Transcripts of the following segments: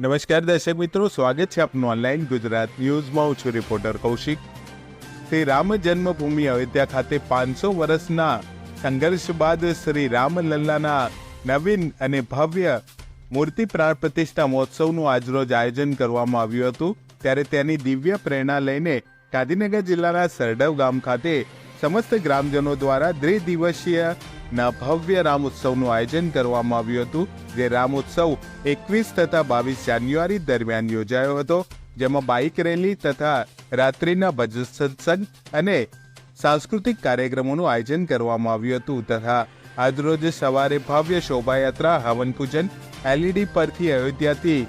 નમસ્કાર દર્શક મિત્રો, સ્વાગત છે આપનું ઓનલાઈન ગુજરાત ન્યૂઝમાં. હું છું રિપોર્ટર કૌશિક. શ્રી રામ જન્મભૂમિ અયોધ્યા ખાતે 500 વર્ષના સંઘર્ષ બાદ શ્રી રામલલ્લાના નવીન અને ભવ્ય મૂર્તિ પ્રાણ પ્રતિષ્ઠા મહોત્સવનું આજરોજ આયોજન કરવામાં આવ્યું હતું. ત્યારે તેની દિવ્ય પ્રેરણા લઈને ગાંધીનગર જિલ્લાના સરડવ ગામ ખાતે સમસ્ત ગ્રામજનો દ્વારા દ્વિદિવસીય ભવ્ય રામ ઉત્સવનું આયોજન કરવામાં આવ્યું હતું. જે રામ ઉત્સવ 21 તથા 22 જાન્યુઆરી દરમિયાન યોજાયો હતો, જેમાં બાઇક રેલી તથા રાત્રિના ભજન સત્સંગ અને સાંસ્કૃતિક કાર્યક્રમોનું આયોજન કરવામાં આવ્યું હતું. તથા આજરોજ સવારે ભવ્ય શોભાયાત્રા, હવન પૂજન, LED પરથી અયોધ્યાથી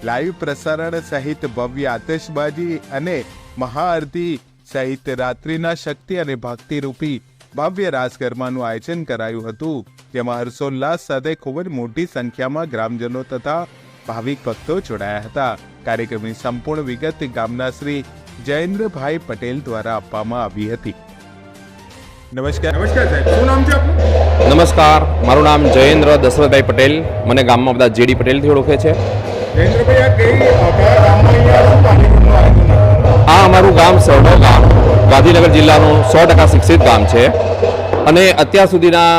લાઈવ પ્રસારણ સહિત ભવ્ય આતશબાજી અને મહાઆરતી સહિત રાત્રિના શક્તિ અને ભક્તિરૂપી ભવ્ય રાસ ગરબાનું આયોજન કરાયું હતું. જેમાં હર્ષોલ્લાસ સાથે ખૂબ જ મોટી સંખ્યામાં ગ્રામજનો તથા ભાવિક ભક્તો જોડાયા હતા. કાર્યક્રમની સંપૂર્ણ વિગત ગામના શ્રી જયેન્દ્રભાઈ પટેલ દ્વારા આપવામાં આવી હતી. નમસ્કાર સાહેબ, શું નામ છે આપનું? નમસ્કાર, મારું નામ જયેન્દ્ર દશરથભાઈ પટેલ. મને ગામમાં બધા JD પટેલથી ઓળખે છે. આ અમારું ગામ સરડવ ગામ ગાંધીનગર જિલ્લાનું 100% શિક્ષિત ગામ છે અને અત્યાર સુધીના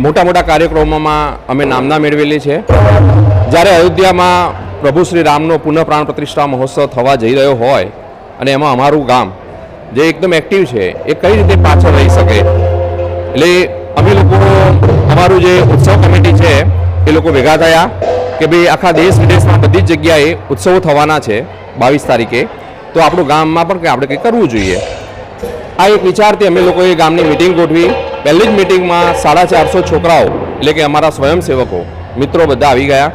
મોટા મોટા કાર્યક્રમોમાં અમે નામના મેળવેલી છે. જ્યારે અયોધ્યામાં પ્રભુ શ્રી રામનો પુનઃ પ્રાણ પ્રતિષ્ઠા મહોત્સવ થવા જઈ રહ્યો હોય અને એમાં અમારું ગામ જે એકદમ એક્ટિવ છે એ કઈ રીતે પાછળ રહી શકે, એટલે અમે લોકો અમારું જે ઉત્સવ કમિટી છે એ લોકો ભેગા થયા કે ભાઈ આખા દેશ વિદેશમાં બધી જ જગ્યાએ ઉત્સવો થવાના છે 22 તારીખે, તો આપણું ગામમાં પણ આપણે કંઈ કરવું જોઈએ. આ એક વિચારથી અમે લોકોએ ગામની મિટિંગ ગોઠવી. પહેલી જ મિટિંગમાં 450 છોકરાઓ એટલે કે અમારા સ્વયંસેવકો મિત્રો બધા આવી ગયા.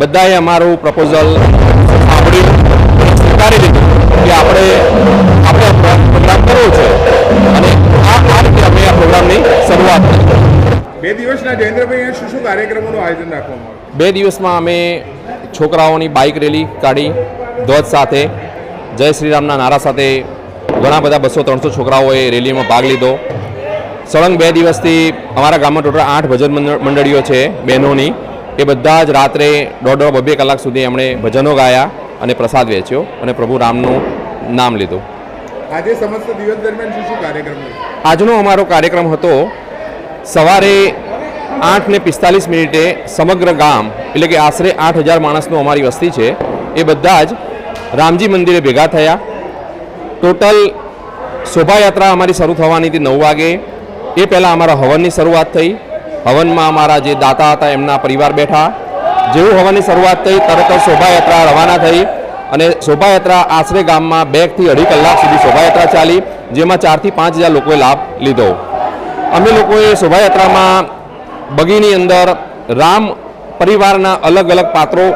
બધાએ અમારું પ્રપોઝલ સાંભળી સ્વીકારી લીધું કે આપણે પ્રોગ્રામ કરવો છે અને આ રીતે અમે આ પ્રોગ્રામની શરૂઆત કરી. 2 દિવસના જયેન્દ્રભાઈ શું કાર્યક્રમોનું આયોજન રાખવામાં આવ્યું? 2 દિવસમાં અમે છોકરાઓની બાઇક રેલી કાઢી, ધ્વજ સાથે, જય શ્રી રામના નારા સાથે. ઘણા બધા 200-300 છોકરાઓએ રેલીમાં ભાગ લીધો. સળંગ 2 દિવસથી અમારા ગામમાં ટોટલ 8 ભજન મંડળીઓ છે બહેનોની. એ બધા જ રાત્રે 1.5-2 કલાક સુધી એમણે ભજનો ગાયા અને પ્રસાદ વેચ્યો અને પ્રભુ રામનું નામ લીધું. આજે સમસ્ત દિવસ દરમિયાન શું કાર્યક્રમ? આજનો અમારો કાર્યક્રમ હતો સવારે 8:45 સમગ્ર ગામ એટલે કે આશરે 8,000 માણસનું અમારી વસ્તી છે, એ બધા જ રામજી મંદિરે ભેગા થયા. ટોટલ શોભાયાત્રા અમારી શરૂ થવાની હતી 9 વાગે. એ પહેલાં અમારા હવનની શરૂઆત થઈ. હવનમાં અમારા જે દાતા હતા એમના પરિવાર બેઠા. જેવું હવનની શરૂઆત થઈ તરત જ શોભાયાત્રા રવાના થઈ અને શોભાયાત્રા આશરે ગામમાં 2 થી 2.5 કલાક સુધી શોભાયાત્રા ચાલી, જેમાં 4 થી 5,000 લોકોએ લાભ લીધો. અમે લોકોએ શોભાયાત્રામાં બગીની અંદર રામ પરિવારના અલગ અલગ પાત્રો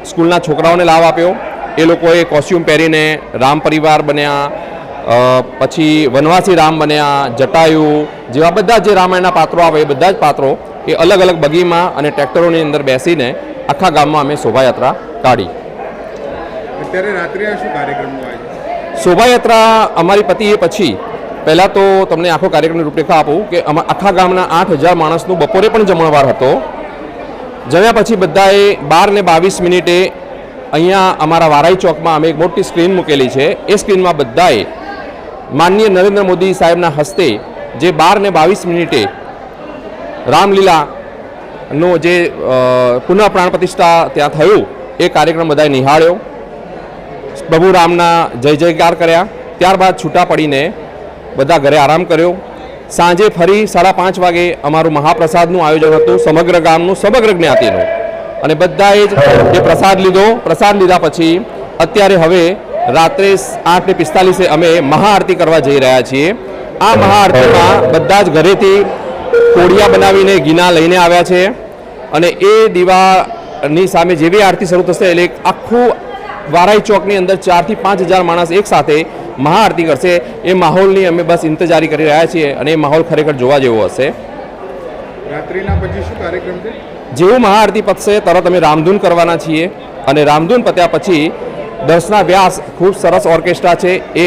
સ્કૂલના છોકરાઓને લાભ આપ્યો. એ લોકોએ કોસ્ચ્યુમ પહેરીને રામ પરિવાર બન્યા, પછી વનવાસી રામ બન્યા, જટાયુ જેવા બધા જે રામાયણના પાત્રો આવે એ બધા જ પાત્રો એ અલગ અલગ બગીમાં અને ટ્રેક્ટરોની અંદર બેસીને આખા ગામમાં અમે શોભાયાત્રા કાઢી. અત્યારે રાત્રે શું કાર્યક્રમ? શોભાયાત્રા અમારી પતિ એ પછી પહેલાં તો તમને આખો કાર્યક્રમની રૂપરેખા આપું કે આખા ગામના 8,000 માણસનું બપોરે પણ જમણવાર હતો. જમ્યા પછી બધાએ 12:22 અહીંયા અમારા વારાઈ ચોકમાં અમે એક મોટી સ્ક્રીન મૂકેલી છે. એ સ્ક્રીનમાં બધાએ માનનીય નરેન્દ્ર મોદી સાહેબના હસ્તે જે 12:22 રામલીલાનો જે પુનઃ પ્રાણ પ્રતિષ્ઠા ત્યાં થયું એ કાર્યક્રમ બધાએ નિહાળ્યો. પ્રભુ રામના જય જયકાર કર્યા. ત્યારબાદ છૂટા પડીને બધા ઘરે આરામ કર્યો. સાંજે ફરી 5:30 વાગે અમારું મહાપ્રસાદનું આયોજન હતું, સમગ્ર ગામનું, સમગ્ર જ્ઞાતિનું, અને બધાએ જ એ પ્રસાદ લીધો. પ્રસાદ લીધા પછી અત્યારે હવે રાત્રે 8:45 અમે મહાઆરતી કરવા જઈ રહ્યા છીએ. આ મહાઆરતીમાં બધા જ ઘરેથી કોડિયા બનાવીને ગીના લઈને આવ્યા છે અને એ દીવાની સામે જેવી આરતી શરૂ થશે એટલે આખું વારાઈ ચોકની અંદર 4 થી 5,000 માણસ એકસાથે મહાઆરતી કરશે. એ માહોલની અમે બસ ઇંતજારી કરી રહ્યા છીએ અને એ માહોલ ખરેખર જોવા જેવો હશે. રાત્રિના પછી શું કાર્યક્રમ છે? જેવું મહાઆરતી પતશે તરત અમે રામધૂન કરવાના છીએ અને રામધૂન પત્યા પછી દર્શના વ્યાસ ખૂબ સરસ ઓર્કેસ્ટ્રા છે, એ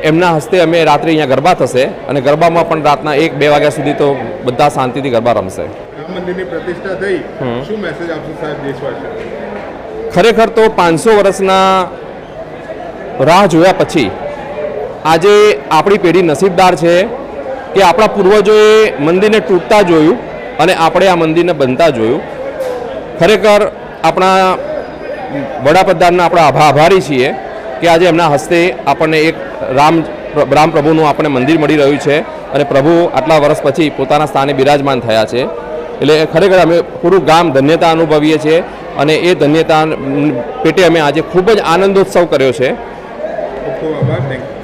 એમના હસ્તે અમે રાત્રે અહીંયા ગરબા થશે અને ગરબામાં પણ રાતના 1-2 વાગ્યા સુધી તો બધા શાંતિથી ગરબા રમશે. રામ મંદિરની પ્રતિષ્ઠા થઈ, શું મેસેજ આપશો સાહેબ દેશવાસીઓને? ખરેખર તો 500 વર્ષના રાહ જોયા પછી આજે આપણી પેઢી નસીબદાર છે કે આપણા પૂર્વજોએ મંદિરને તૂટતા જોયું અને આપણે આ મંદિરને બનતા જોયું. ખરેખર આપણા વડાપ્રધાનના આપણે આભારી છીએ કે આજે એમના હસ્તે આપણને એક રામ પ્રભુનું આપણને મંદિર મળી રહ્યું છે અને પ્રભુ આટલા વર્ષ પછી પોતાના સ્થાને બિરાજમાન થયા છે. એટલે ખરેખર અમે પૂરું ગામ ધન્યતા અનુભવીએ છીએ અને એ ધન્યતા પેટે અમે આજે ખૂબ જ આનંદોત્સવ કર્યો છે. ખૂબ ખૂબ આભાર. Thank you.